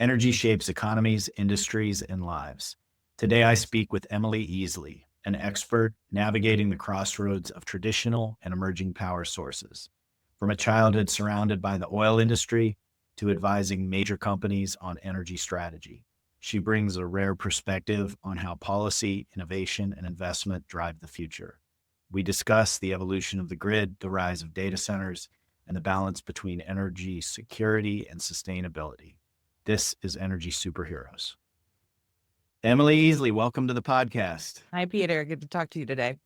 Energy shapes economies, industries, and lives. Today, I speak with Emily Easley, an expert navigating the crossroads of traditional and emerging power sources. From a childhood surrounded by the oil industry to advising major companies on energy strategy, she brings a rare perspective on how policy, innovation, and investment drive the future. We discuss the evolution of the grid, the rise of data centers, and the balance between energy security and sustainability. This is Energy Superheroes. Emily Easley, welcome to the podcast. Hi, Peter. Good to talk to you today.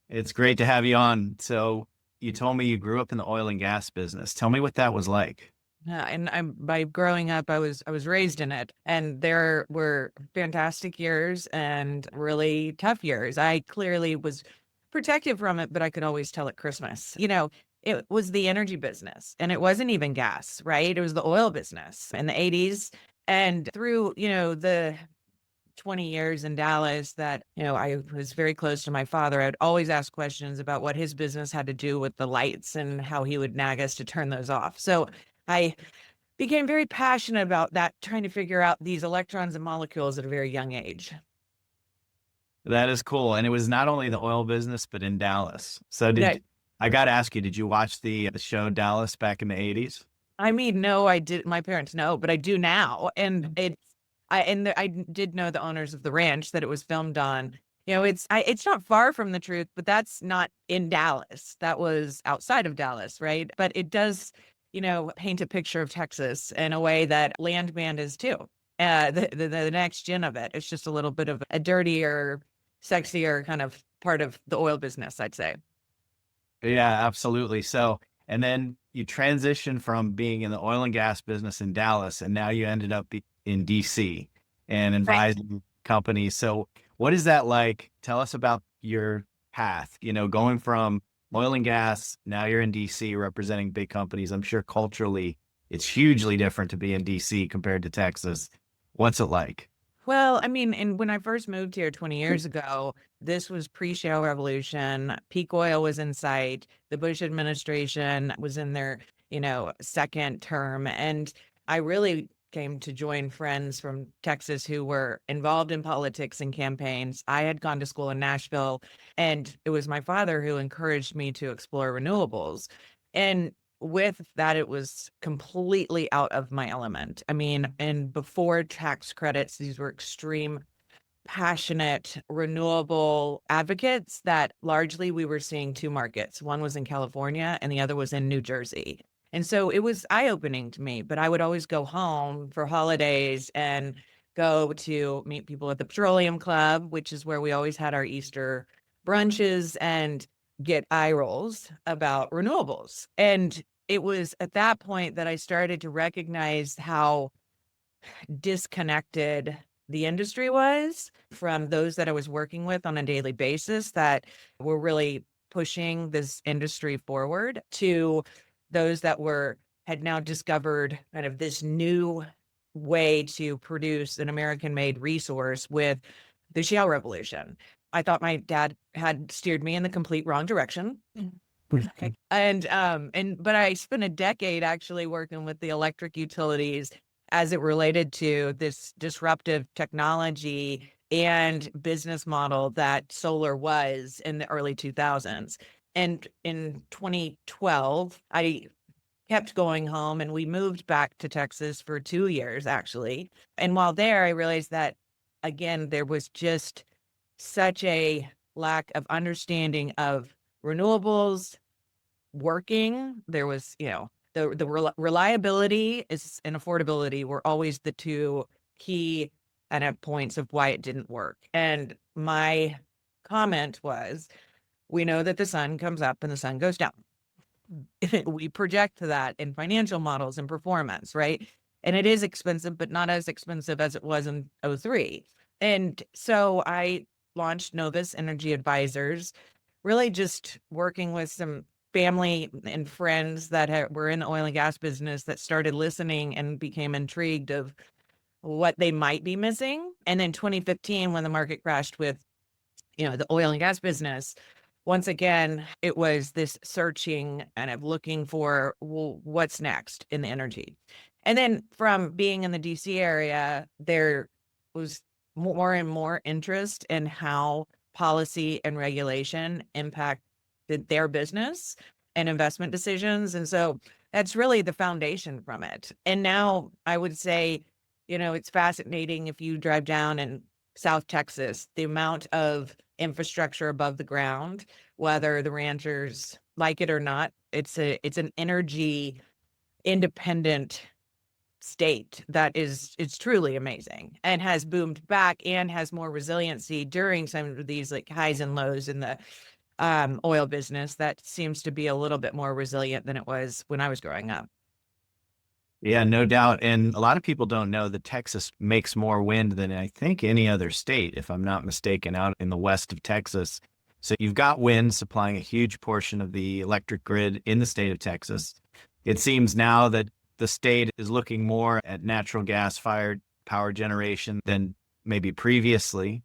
It's great to have you on. So you told me you grew up in the oil and gas business. Tell me what that was like. Yeah, and by growing up, I was raised in it, and there were fantastic years and really tough years. I clearly was protected from it, but I could always tell at Christmas. It was the energy business, and it wasn't even gas, right? It was the oil business in the 80s, and through the 20 years in Dallas that, I was very close to my father. I'd always ask questions about what his business had to do with the lights and how he would nag us to turn those off. So I became very passionate about that, trying to figure out these electrons and molecules at a very young age. That is cool. And it was not only the oil business, but in Dallas. So That, I got to ask you, did you watch the show Dallas back in the 80s? I mean, no, I did. My parents know, but I do now. And I did know the owners of the ranch that it was filmed on. It's not far from the truth, but that's not in Dallas. That was outside of Dallas, right? But it does, paint a picture of Texas in a way that Landman is too. The next gen of it. It's just a little bit of a dirtier, sexier kind of part of the oil business, I'd say. Yeah, absolutely. So, and then you transitioned from being in the oil and gas business in Dallas, and now you ended up in DC and Right. advising companies. So, what is that like? Tell us about your path, going from oil and gas, now you're in DC representing big companies. I'm sure culturally it's hugely different to be in DC compared to Texas. What's it like? Well, I mean, and when I first moved here 20 years ago, this was pre-shale revolution. Peak oil was in sight. The Bush administration was in their, second term. And I really came to join friends from Texas who were involved in politics and campaigns. I had gone to school in Nashville, and it was my father who encouraged me to explore renewables. And with that, it was completely out of my element. I mean, and before tax credits, these were extreme, passionate, renewable advocates that largely we were seeing two markets. One was in California and the other was in New Jersey. And so it was eye-opening to me, but I would always go home for holidays and go to meet people at the Petroleum Club, which is where we always had our Easter brunches, and get eye rolls about renewables. And it was at that point that I started to recognize how disconnected the industry was from those that I was working with on a daily basis that were really pushing this industry forward, to those that had now discovered kind of this new way to produce an American-made resource with the shale revolution. I thought my dad had steered me in the complete wrong direction. Okay. But I spent a decade actually working with the electric utilities as it related to this disruptive technology and business model that solar was in the early 2000s. And in 2012, I kept going home, and we moved back to Texas for 2 years, actually. And while there, I realized that, again, there was just such a lack of understanding of renewables working. There was, the reliability and affordability were always the two key kind of points of why it didn't work. And my comment was, we know that the sun comes up and the sun goes down. We project that in financial models and performance, right? And it is expensive, but not as expensive as it was in '03. And so I launched Novus Energy Advisors, really just working with some family and friends that were in the oil and gas business that started listening and became intrigued of what they might be missing. And then 2015, when the market crashed with, the oil and gas business, once again, it was this searching and of looking for, well, what's next in the energy. And then from being in the DC area, there was more and more interest in how policy and regulation impacted their business and investment decisions. And so that's really the foundation from it. And now I would say, it's fascinating if you drive down in South Texas, the amount of infrastructure above the ground, whether the ranchers like it or not, it's an energy independent state that it's truly amazing and has boomed back and has more resiliency during some of these like highs and lows in the oil business that seems to be a little bit more resilient than it was when I was growing up. Yeah, no doubt. And a lot of people don't know that Texas makes more wind than I think any other state, if I'm not mistaken, out in the west of Texas. So you've got wind supplying a huge portion of the electric grid in the state of Texas. It seems now that the state is looking more at natural gas fired power generation than maybe previously,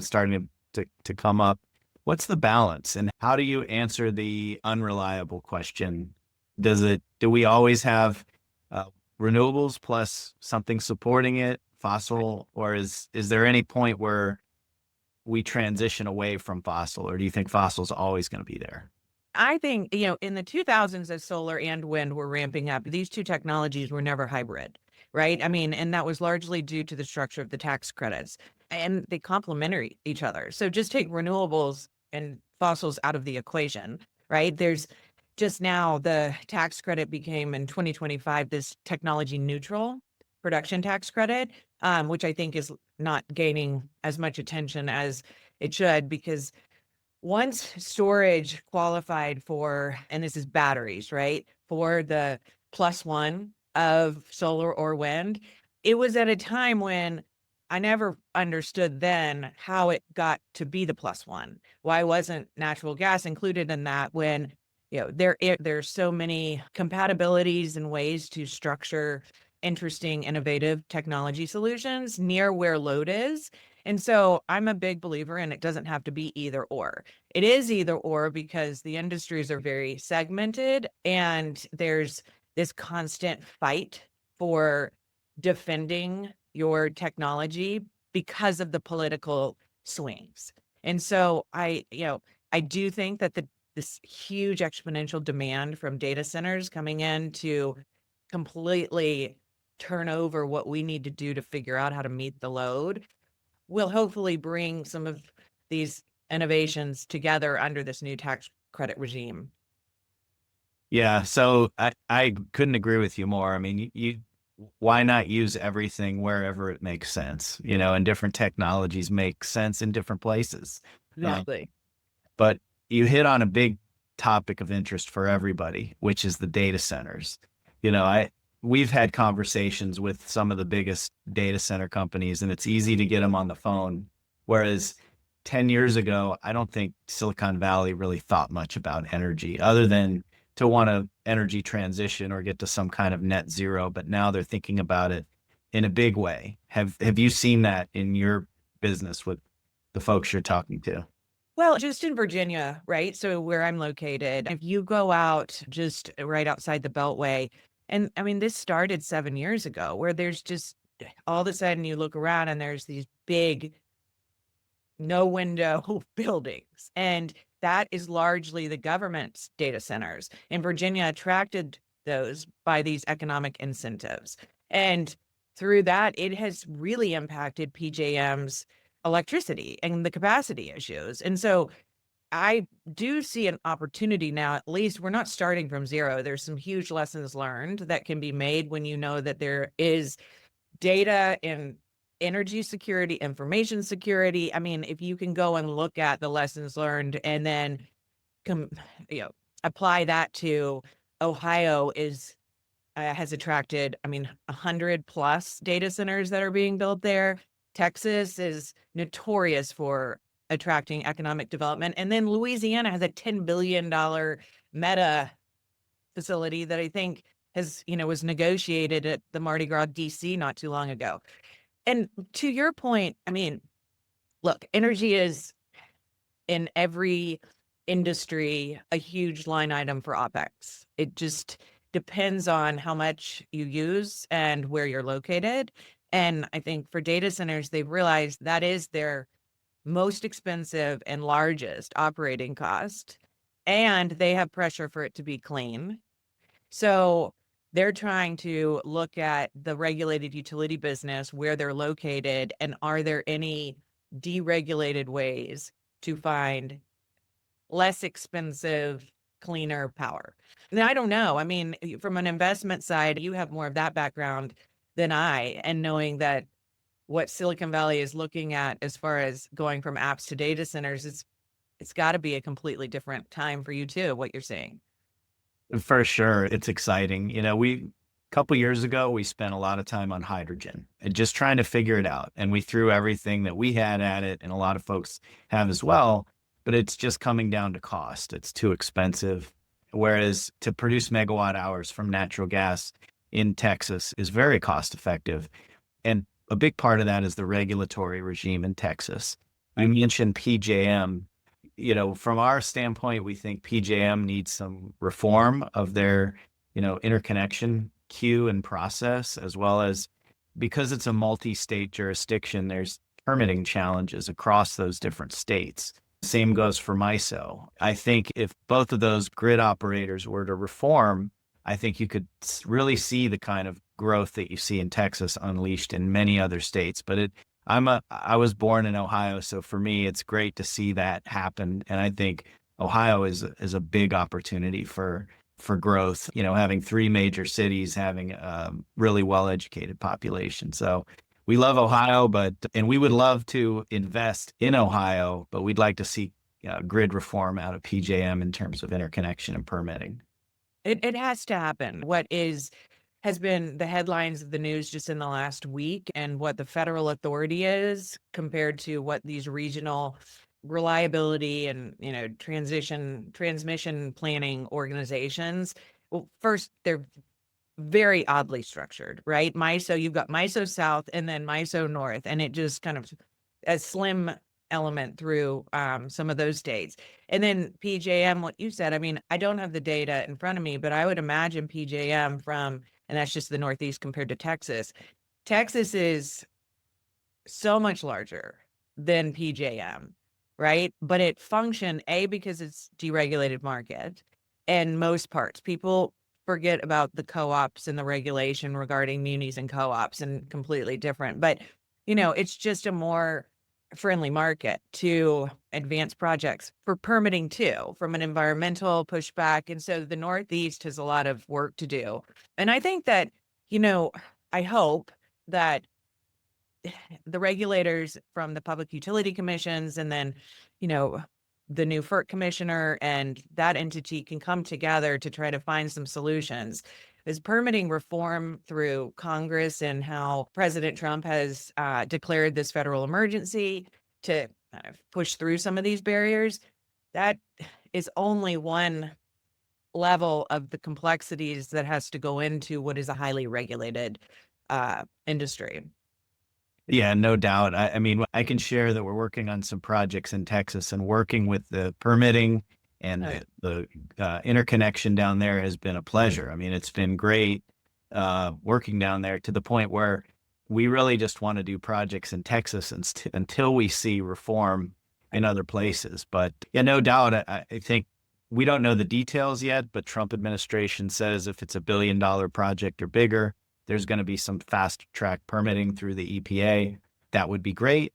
starting to come up. What's the balance and how do you answer the unreliable question? Do we always have uh, renewables plus something supporting it, fossil, or is there any point where we transition away from fossil, or do you think fossil is always going to be there? I think, in the 2000s, as solar and wind were ramping up, these two technologies were never hybrid, right? I mean, and that was largely due to the structure of the tax credits, and they complementary each other. So just take renewables and fossils out of the equation, right? There's just now the tax credit became in 2025 this technology neutral production tax credit, which I think is not gaining as much attention as it should because once storage qualified for, and this is batteries, right? For the plus one of solar or wind, it was at a time when I never understood then how it got to be the plus one. Why wasn't natural gas included in that when, there's so many compatibilities and ways to structure interesting, innovative technology solutions near where load is. And so I'm a big believer in it doesn't have to be either or. It is either or because the industries are very segmented and there's this constant fight for defending your technology because of the political swings. And so I do think that this huge exponential demand from data centers coming in to completely turn over what we need to do to figure out how to meet the load will hopefully bring some of these innovations together under this new tax credit regime. Yeah, so I couldn't agree with you more. I mean, why not use everything wherever it makes sense, and different technologies make sense in different places. Um, Exactly. but you hit on a big topic of interest for everybody, which is the data centers. We've had conversations with some of the biggest data center companies, and it's easy to get them on the phone. Whereas 10 years ago, I don't think Silicon Valley really thought much about energy other than to want to energy transition or get to some kind of net zero. But now they're thinking about it in a big way. Have you seen that in your business with the folks you're talking to? Well, just in Virginia, right? So where I'm located, if you go out just right outside the Beltway, and I mean, this started 7 years ago, where there's just all of a sudden you look around and there's these big no window buildings. And that is largely the government's data centers. And Virginia attracted those by these economic incentives. And through that, it has really impacted PJM's electricity and the capacity issues. And so I do see an opportunity now, at least we're not starting from zero. There's some huge lessons learned that can be made when you know that there is data and energy security, information security. I mean, if you can go and look at the lessons learned and then com- you know, apply that to Ohio is has attracted, I mean, 100 plus data centers that are being built there. Texas is notorious for attracting economic development. And then Louisiana has a $10 billion meta facility that I think was negotiated at the Mardi Gras DC not too long ago. And to your point, I mean, look, energy is in every industry a huge line item for OpEx. It just depends on how much you use and where you're located. And I think for data centers, they've realized that is their most expensive and largest operating cost, and they have pressure for it to be clean. So they're trying to look at the regulated utility business, where they're located, and are there any deregulated ways to find less expensive, cleaner power? Now, I don't know. I mean, from an investment side, you have more of that background than I, and knowing that what Silicon Valley is looking at as far as going from apps to data centers, it's got to be a completely different time for you too, what you're seeing. For sure, it's exciting. We couple years ago, we spent a lot of time on hydrogen and just trying to figure it out. And we threw everything that we had at it, and a lot of folks have as well. But it's just coming down to cost. It's too expensive. Whereas to produce megawatt hours from natural gas in Texas is very cost effective. And a big part of that is the regulatory regime in Texas. You mentioned PJM. From our standpoint, we think PJM needs some reform of their, interconnection queue and process, as well as because it's a multi-state jurisdiction, there's permitting challenges across those different states. Same goes for MISO. I think if both of those grid operators were to reform, I think you could really see the kind of growth that you see in Texas unleashed in many other states. But I was born in Ohio, so for me, it's great to see that happen. And I think Ohio is a big opportunity for growth. Having three major cities, having a really well-educated population. So we love Ohio, and we would love to invest in Ohio, but we'd like to see grid reform out of PJM in terms of interconnection and permitting. It has to happen. What has been the headlines of the news just in the last week, and what the federal authority is compared to what these regional reliability and, transmission planning organizations. Well, first, they're very oddly structured, right? MISO, you've got MISO South and then MISO North, and it just kind of a slim element through some of those states. And then PJM, what you said, I mean, I don't have the data in front of me, but I would imagine PJM and that's just the Northeast compared to Texas. Texas is so much larger than PJM, right? But it functioned because it's deregulated market and most parts. People forget about the co-ops and the regulation regarding munis and co-ops and completely different. But it's just a more friendly market to advance projects for permitting too, from an environmental pushback. And so the Northeast has a lot of work to do. And I think that, I hope that the regulators from the public utility commissions and then, the new FERC commissioner and that entity can come together to try to find some solutions. Is permitting reform through Congress and how President Trump has declared this federal emergency to kind of push through some of these barriers. That is only one level of the complexities that has to go into what is a highly regulated industry. Yeah, no doubt. I mean, I can share that we're working on some projects in Texas, and working with the permitting and the interconnection down there has been a pleasure. I mean, it's been great working down there, to the point where we really just want to do projects in Texas until we see reform in other places. But yeah, no doubt. I think we don't know the details yet, but Trump administration says if it's $1 billion project or bigger, there's going to be some fast track permitting through the EPA. That would be great.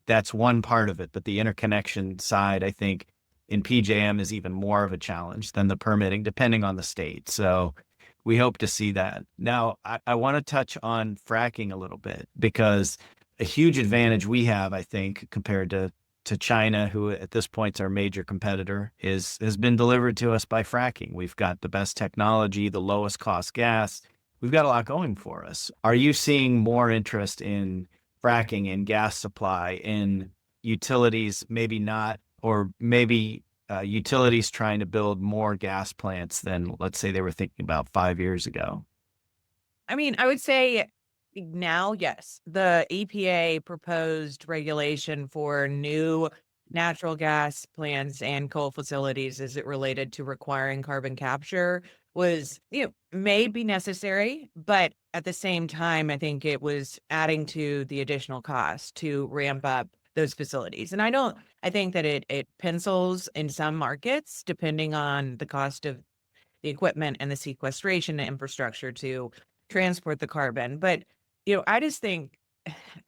That's one part of it. But the interconnection side, I think in PJM is even more of a challenge than the permitting, depending on the state. So we hope to see that. Now, I want to touch on fracking a little bit, because a huge advantage we have, I think, compared to China, who at this point is our major competitor, has been delivered to us by fracking. We've got the best technology, the lowest cost gas. We've got a lot going for us. Are you seeing more interest in fracking, in gas supply, in utilities, maybe not, or maybe utilities trying to build more gas plants than, let's say, they were thinking about 5 years ago? I mean, I would say now, yes, the EPA proposed regulation for new natural gas plants and coal facilities as it related to requiring carbon capture was, may be necessary, but at the same time, I think it was adding to the additional cost to ramp up those facilities. And I think that it pencils in some markets, depending on the cost of the equipment and the sequestration infrastructure to transport the carbon. But, I just think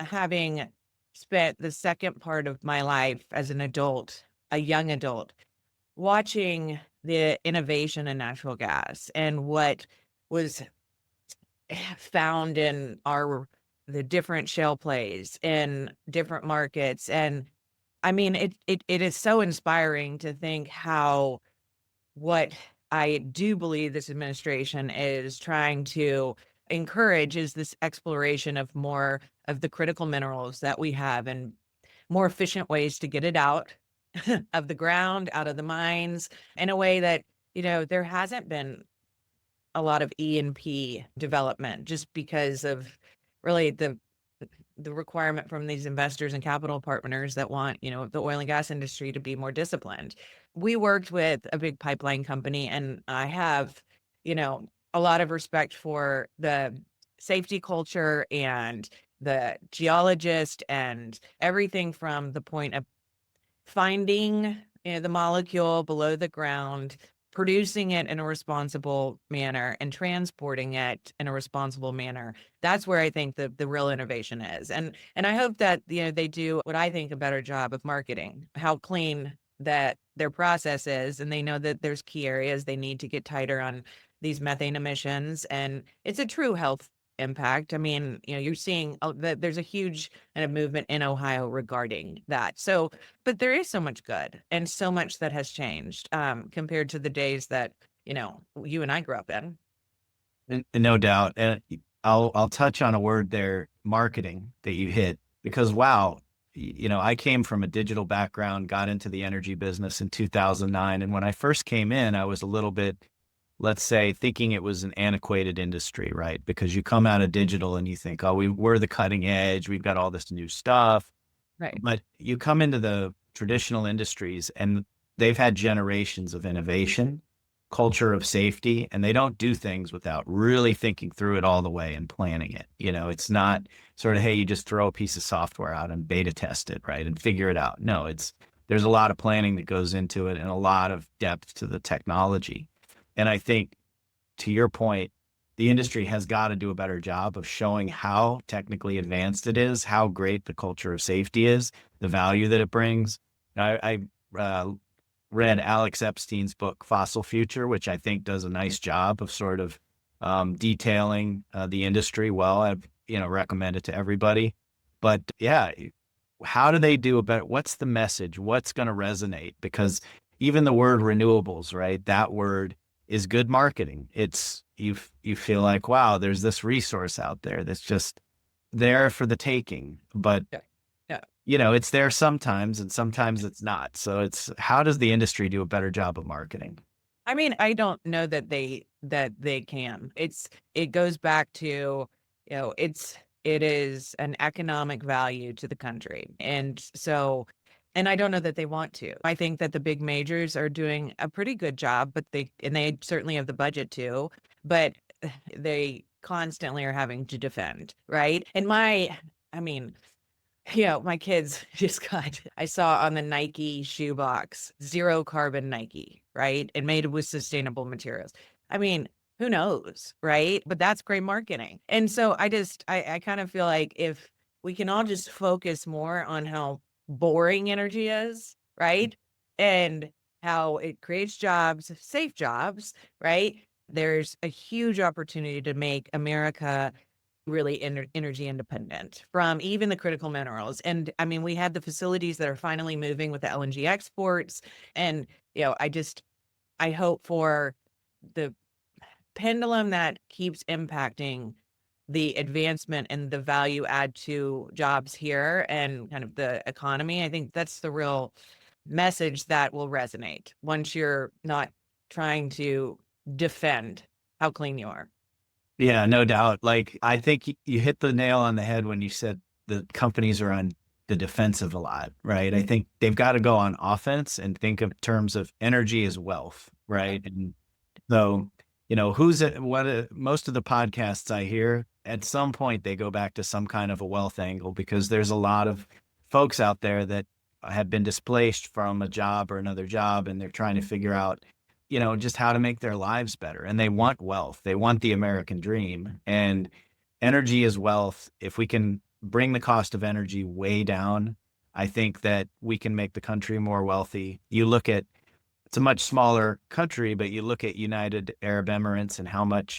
having spent the second part of my life as an adult, a young adult, watching the innovation in natural gas and what was found in the different shale plays in different markets. And I mean, it is so inspiring to think how what I do believe this administration is trying to encourage is this exploration of more of the critical minerals that we have and more efficient ways to get it out of the ground, out of the mines in a way that, there hasn't been a lot of E&P development just because of really the requirement from these investors and capital partners that want, the oil and gas industry to be more disciplined. We worked with a big pipeline company, and I have, a lot of respect for the safety culture and the geologist and everything from the point of finding, the molecule below the ground, producing it in a responsible manner, and transporting it in a responsible manner. That's where I think the real innovation is. And I hope that, they do what I think a better job of marketing, how clean that their process is, and they know that there's key areas they need to get tighter on these methane emissions, and it's a true health impact. I mean, you're seeing that there's a huge kind of movement in Ohio regarding that. So, but there is so much good and so much that has changed compared to the days that, you and I grew up in. No doubt. And I'll touch on a word there, marketing, that you hit, because wow, I came from a digital background, got into the energy business in 2009. And when I first came in, I was a little bit, let's say, thinking it was an antiquated industry, right? Because you come out of digital and you think, oh, we're the cutting edge. We've got all this new stuff. Right. But you come into the traditional industries and they've had generations of innovation, culture of safety, and they don't do things without really thinking through it all the way and planning it. It's not sort of, hey, you just throw a piece of software out and beta test it, right? And figure it out. No, there's a lot of planning that goes into it and a lot of depth to the technology. And I think, to your point, the industry has got to do a better job of showing how technically advanced it is, how great the culture of safety is, the value that it brings. I read Alex Epstein's book, Fossil Future, which I think does a nice job of sort of detailing the industry well. I've, recommend it to everybody. But yeah, how do they do a better? What's the message? What's going to resonate? Because even the word renewables, right? That word is good marketing. You feel like, wow, there's this resource out there that's just there for the taking. But Yeah. Yeah. it's there sometimes and sometimes it's not. So it's, how does the industry do a better job of marketing? I mean, I don't know that they can. It goes back to, it is an economic value to the country. And so, and I don't know that they want to. I think that the big majors are doing a pretty good job, but they certainly have the budget to, but they constantly are having to defend, right? I mean, my kids just I saw on the Nike shoe box, zero carbon Nike, right? And made with sustainable materials. I mean, who knows, right? But that's great marketing. And so I kind of feel like if we can all just focus more on how boring energy is, right? And how it creates jobs, safe jobs, right? There's a huge opportunity to make America really energy independent from even the critical minerals. And I mean, we had the facilities that are finally moving with the LNG exports. And, I hope for the pendulum that keeps impacting the advancement and the value add to jobs here and kind of the economy. I think that's the real message that will resonate once you're not trying to defend how clean you are. Yeah, no doubt. Like, I think you hit the nail on the head when you said the companies are on the defensive a lot, right? I think they've got to go on offense and think of terms of energy as wealth, right? And so most of the podcasts I hear, at some point they go back to some kind of a wealth angle because there's a lot of folks out there that have been displaced from a job or another job, and they're trying to figure out, just how to make their lives better. And they want wealth. They want the American dream. And energy is wealth. If we can bring the cost of energy way down, I think that we can make the country more wealthy. It's a much smaller country, but you look at United Arab Emirates and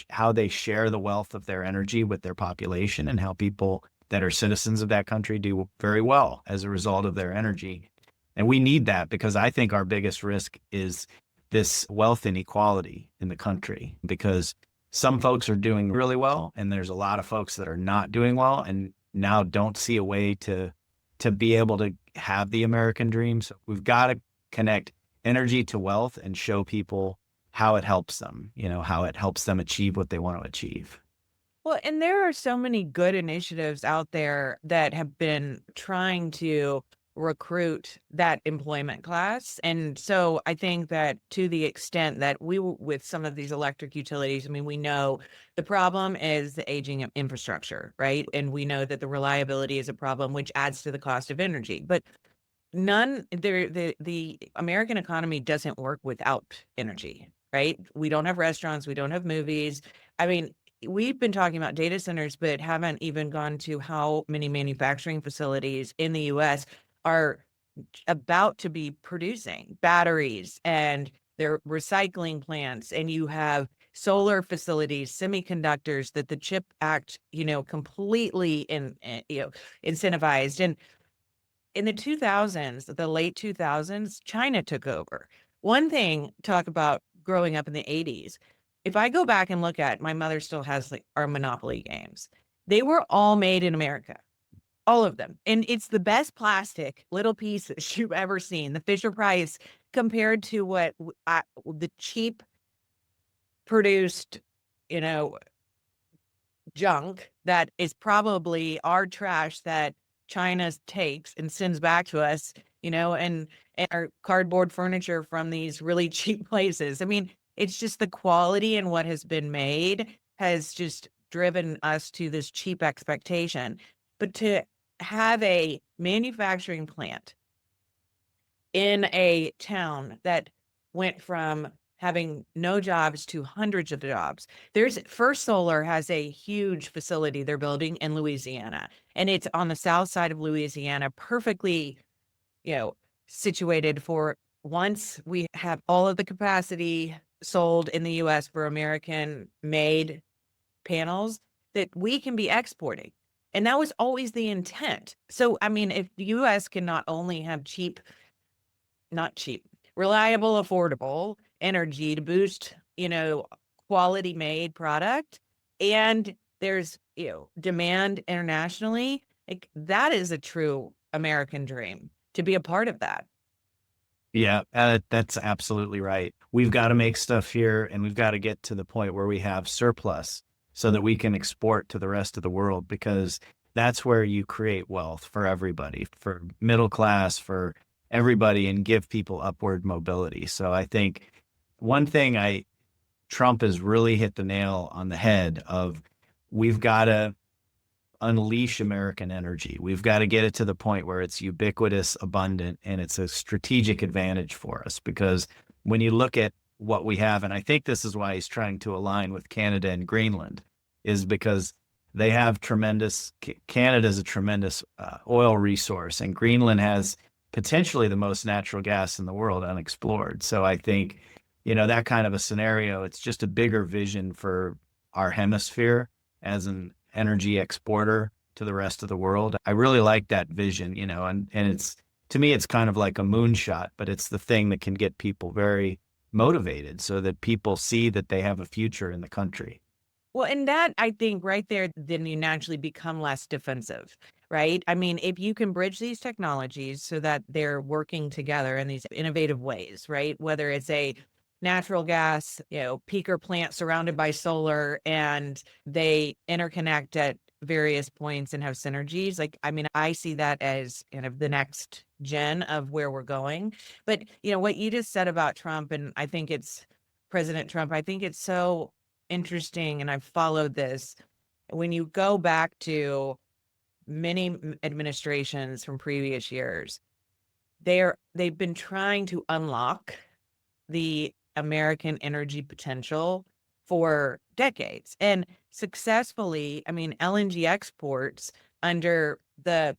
how they share the wealth of their energy with their population, and how people that are citizens of that country do very well as a result of their energy. And we need that, because I think our biggest risk is this wealth inequality in the country, because some folks are doing really well and there's a lot of folks that are not doing well and now don't see a way to be able to have the American dream. So we've got to connect energy to wealth and show people how it helps them, how it helps them achieve what they want to achieve. Well, and there are so many good initiatives out there that have been trying to recruit that employment class. And so I think that to the extent that with some of these electric utilities, I mean, we know the problem is the aging of infrastructure, right? And we know that the reliability is a problem, which adds to the cost of energy. But the American economy doesn't work without energy, right? We don't have restaurants, we don't have movies. I mean, we've been talking about data centers, but haven't even gone to how many manufacturing facilities in the US are about to be producing batteries, and they're recycling plants, and you have solar facilities, semiconductors that the CHIP Act, completely incentivized. And in the 2000s, the late 2000s, China took over. One thing, talk about growing up in the 80s. If I go back and look at, my mother still has like our Monopoly games. They were all made in America, all of them. And it's the best plastic little pieces you've ever seen. The Fisher Price compared to the cheap produced, you know, junk that is probably our trash that China takes and sends back to us, and our cardboard furniture from these really cheap places. I mean, it's just the quality and what has been made has just driven us to this cheap expectation. But to have a manufacturing plant in a town that went from having no jobs to hundreds of jobs. There's First Solar has a huge facility they're building in Louisiana, and it's on the south side of Louisiana, perfectly, you know, situated for once we have all of the capacity sold in the US for American made panels that we can be exporting. And that was always the intent. So, I mean, if the US can not only have not cheap, reliable, affordable energy to boost, quality made product. And there's, demand internationally. Like that is a true American dream to be a part of that. Yeah, that's absolutely right. We've got to make stuff here, and we've got to get to the point where we have surplus so that we can export to the rest of the world, because that's where you create wealth for everybody, for middle class, for everybody, and give people upward mobility. So I think one thing Trump has really hit the nail on the head of, we've got to unleash American energy. We've got to get it to the point where it's ubiquitous, abundant, and it's a strategic advantage for us. Because when you look at what we have, and I think this is why he's trying to align with Canada and Greenland, is because they have Canada's a tremendous oil resource, and Greenland has potentially the most natural gas in the world unexplored. So I think, that kind of a scenario, it's just a bigger vision for our hemisphere as an energy exporter to the rest of the world. I really like that vision, and it's, to me, it's kind of like a moonshot, but it's the thing that can get people very motivated so that people see that they have a future in the country. Well, and that I think right there, then you naturally become less defensive, right? I mean, if you can bridge these technologies so that they're working together in these innovative ways, right? Whether it's a natural gas, peaker plant surrounded by solar, and they interconnect at various points and have synergies. Like, I mean, I see that as kind of the next gen of where we're going. But, what you just said about Trump, and I think it's President Trump, I think it's so interesting, and I've followed this. When you go back to many administrations from previous years, they've been trying to unlock the American energy potential for decades and successfully. I mean, LNG exports under the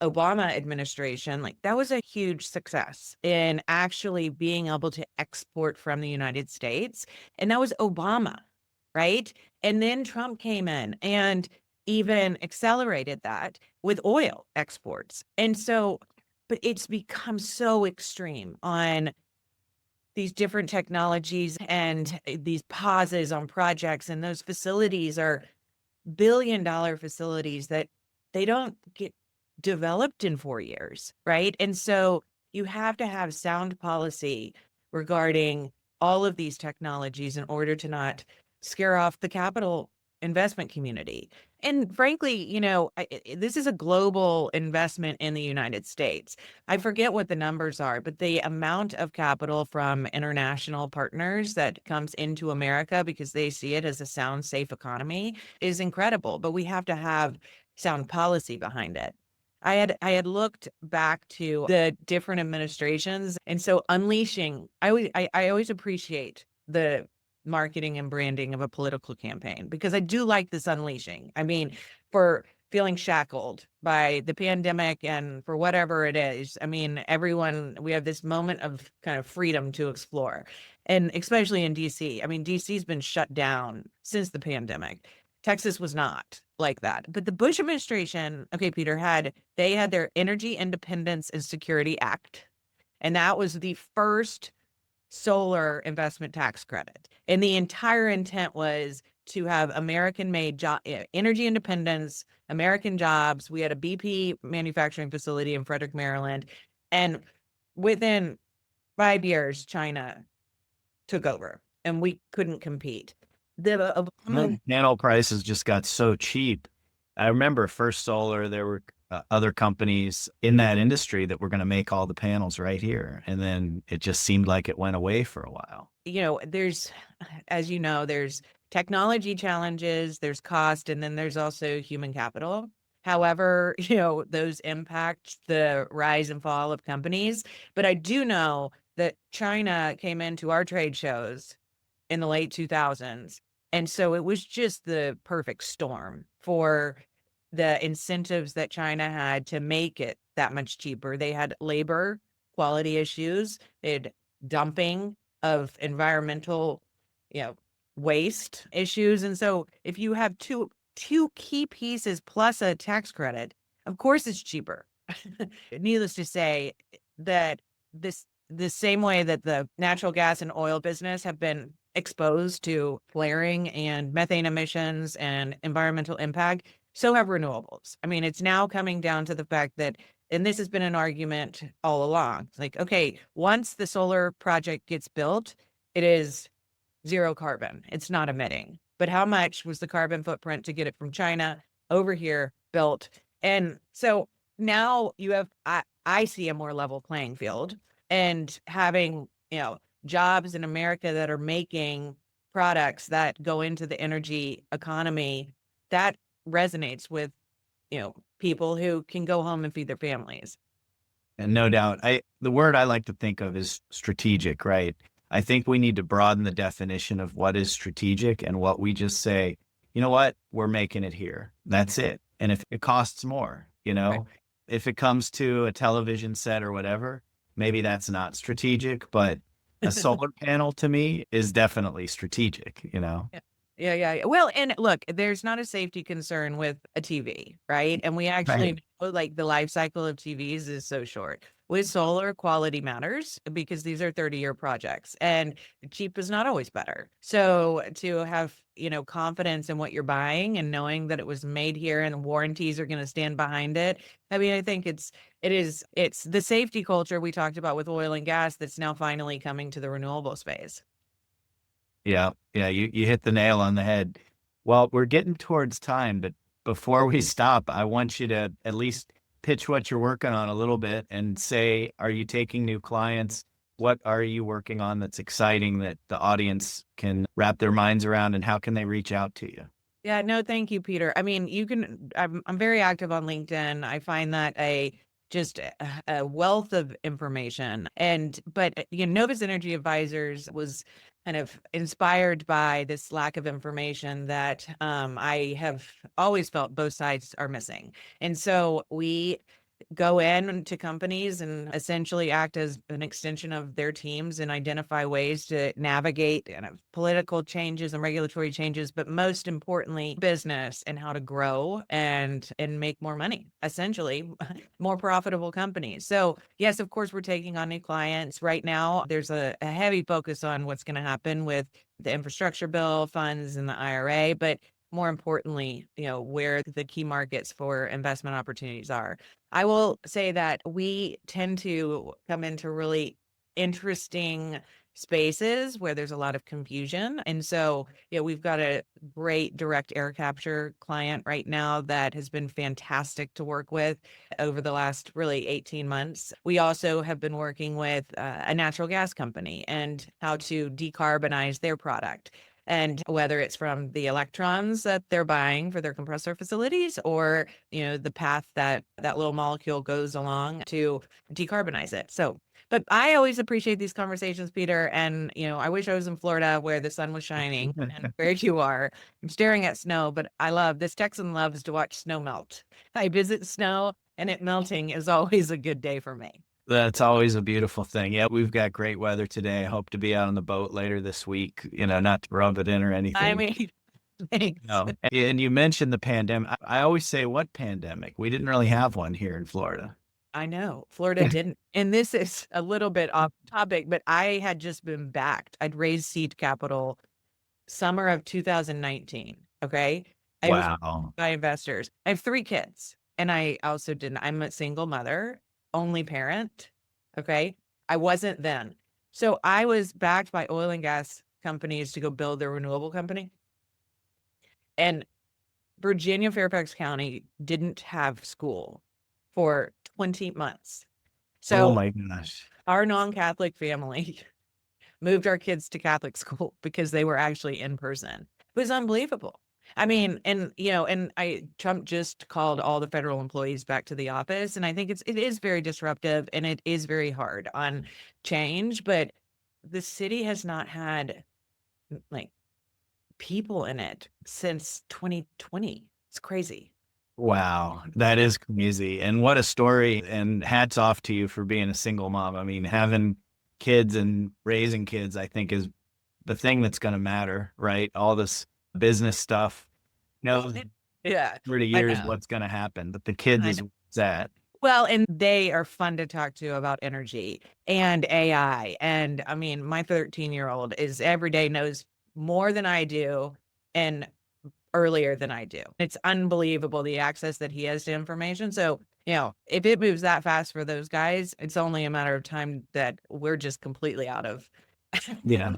Obama administration, like that was a huge success in actually being able to export from the United States. And that was Obama, right? And then Trump came in and even accelerated that with oil exports. And so, but it's become so extreme on these different technologies and these pauses on projects. And those facilities are billion-dollar facilities that they don't get developed in 4 years, right? And so you have to have sound policy regarding all of these technologies in order to not scare off the capital investment community. And frankly, this is a global investment in the United States. I forget what the numbers are, but the amount of capital from international partners that comes into America because they see it as a sound, safe economy is incredible, but we have to have sound policy behind it. I had looked back to the different administrations, and so unleashing, I always appreciate the marketing and branding of a political campaign because I do like this unleashing. I mean, for feeling shackled by the pandemic and for whatever it is. I mean, we have this moment of kind of freedom to explore. And especially in DC. I mean, DC's been shut down since the pandemic. Texas was not like that. But the Bush administration, okay, Peter, they had their Energy Independence and Security Act. And that was the first solar investment tax credit. And the entire intent was to have American made energy independence, American jobs. We had a BP manufacturing facility in Frederick, Maryland. And within 5 years, China took over and we couldn't compete. The Obama, Panel prices just got so cheap. I remember First Solar, there were other companies in that industry that were going to make all the panels right here. And then it just seemed like it went away for a while. as there's technology challenges, there's cost, and then there's also human capital. However, those impact the rise and fall of companies. But I do know that China came into our trade shows in the late 2000s. And so it was just the perfect storm for the incentives that China had to make it that much cheaper. They had labor quality issues, they had dumping of environmental, you know, waste issues. And so if you have two key pieces plus a tax credit, of course it's cheaper. Needless to say that the same way that the natural gas and oil business have been exposed to flaring and methane emissions and environmental impact, so have renewables. I mean, it's now coming down to the fact that, and this has been an argument all along. It's like, okay, once the solar project gets built, it is zero carbon. It's not emitting. But how much was the carbon footprint to get it from China over here built? And so now I see a more level playing field and having, jobs in America that are making products that go into the energy economy that resonates with, people who can go home and feed their families. And no doubt, the word I like to think of is strategic, right? I think we need to broaden the definition of what is strategic and what we just say, you know what, we're making it here. That's it. And if it costs more, Right. if it comes to a television set or whatever, maybe that's not strategic, but a solar panel to me is definitely strategic. Yeah. Yeah, yeah, yeah. Well, and look, there's not a safety concern with a TV, right? And we Right. actually know, like, the life cycle of TVs is so short. With solar, quality matters because these are 30-year projects and cheap is not always better. So to have, confidence in what you're buying and knowing that it was made here and the warranties are going to stand behind it. I mean, I think it's the safety culture we talked about with oil and gas that's now finally coming to the renewable space. Yeah. Yeah. You hit the nail on the head. Well, we're getting towards time, but before we stop, I want you to at least pitch what you're working on a little bit and say, are you taking new clients? What are you working on that's exciting that the audience can wrap their minds around, and how can they reach out to you? Yeah, no, thank you, Peter. I mean, you can I'm very active on LinkedIn. I find that a wealth of information. And but Novus Energy Advisors was kind of inspired by this lack of information that I have always felt both sides are missing. And so we go in to companies and essentially act as an extension of their teams and identify ways to navigate kind of political changes and regulatory changes, but most importantly, business and how to grow and make more money, essentially more profitable companies. So yes, of course, we're taking on new clients right now. There's a heavy focus on what's going to happen with the infrastructure bill funds and the IRA, but more importantly, where the key markets for investment opportunities are. I will say that we tend to come into really interesting spaces where there's a lot of confusion. And so, we've got a great direct air capture client right now that has been fantastic to work with over the last really 18 months. We also have been working with a natural gas company and how to decarbonize their product. And whether it's from the electrons that they're buying for their compressor facilities or, the path that that little molecule goes along to decarbonize it. So, but I always appreciate these conversations, Peter. And, I wish I was in Florida where the sun was shining and where you are. I'm staring at snow, but I love this Texan loves to watch snow melt. I visit snow and it melting is always a good day for me. That's always a beautiful thing. Yeah, we've got great weather today. I hope to be out on the boat later this week, not to rub it in or I anything. mean, thanks. No. And you mentioned the pandemic. I always say, what pandemic? We didn't really have one here in Florida. I know. Florida didn't. And this is a little bit off topic, but I had just been backed. I'd raised seed capital summer of 2019. Okay. I was Wow. by investors. I have 3 kids. And I also didn't. I'm a single mother, only parent. Okay. I wasn't then. So I was backed by oil and gas companies to go build their renewable company. And Virginia, Fairfax County didn't have school for 20 months. Oh So my gosh. our non-Catholic family moved our kids to Catholic school because they were actually in person. It was unbelievable. I mean, Trump just called all the federal employees back to the office. And I think it is very disruptive and it is very hard on change, but the city has not had like people in it since 2020. It's crazy. Wow. That is crazy. And what a story. And hats off to you for being a single mom. I mean, having kids and raising kids, I think, is the thing that's going to matter, right? All this business stuff. No, Yeah, 30 I years, know. what's going to happen? But the kids I is know. that. Well, and they are fun to talk to about energy and AI. And I mean, my 13-year-old is every day knows more than I do and earlier than I do. It's unbelievable the access that he has to information. So, if it moves that fast for those guys, it's only a matter of time that we're just completely out of. Yeah.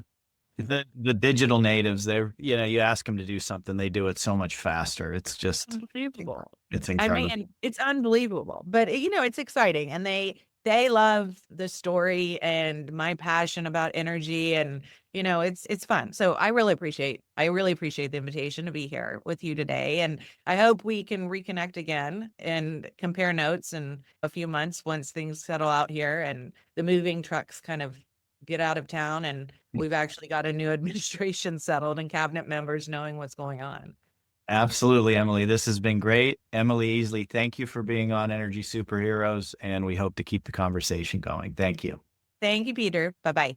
The digital natives, they're, you ask them to do something, they do it so much faster. It's just, Unbelievable. it's I incredible. mean, it's unbelievable, but it's exciting and they love the story and my passion about energy and it's fun. So I really appreciate the invitation to be here with you today and I hope we can reconnect again and compare notes in a few months once things settle out here and the moving trucks kind of get out of town and we've actually got a new administration settled and cabinet members knowing what's going on. Absolutely, Emily. This has been great. Emily Easley, thank you for being on Energy Superheroes, and we hope to keep the conversation going. Thank you. Thank you, Peter. Bye-bye.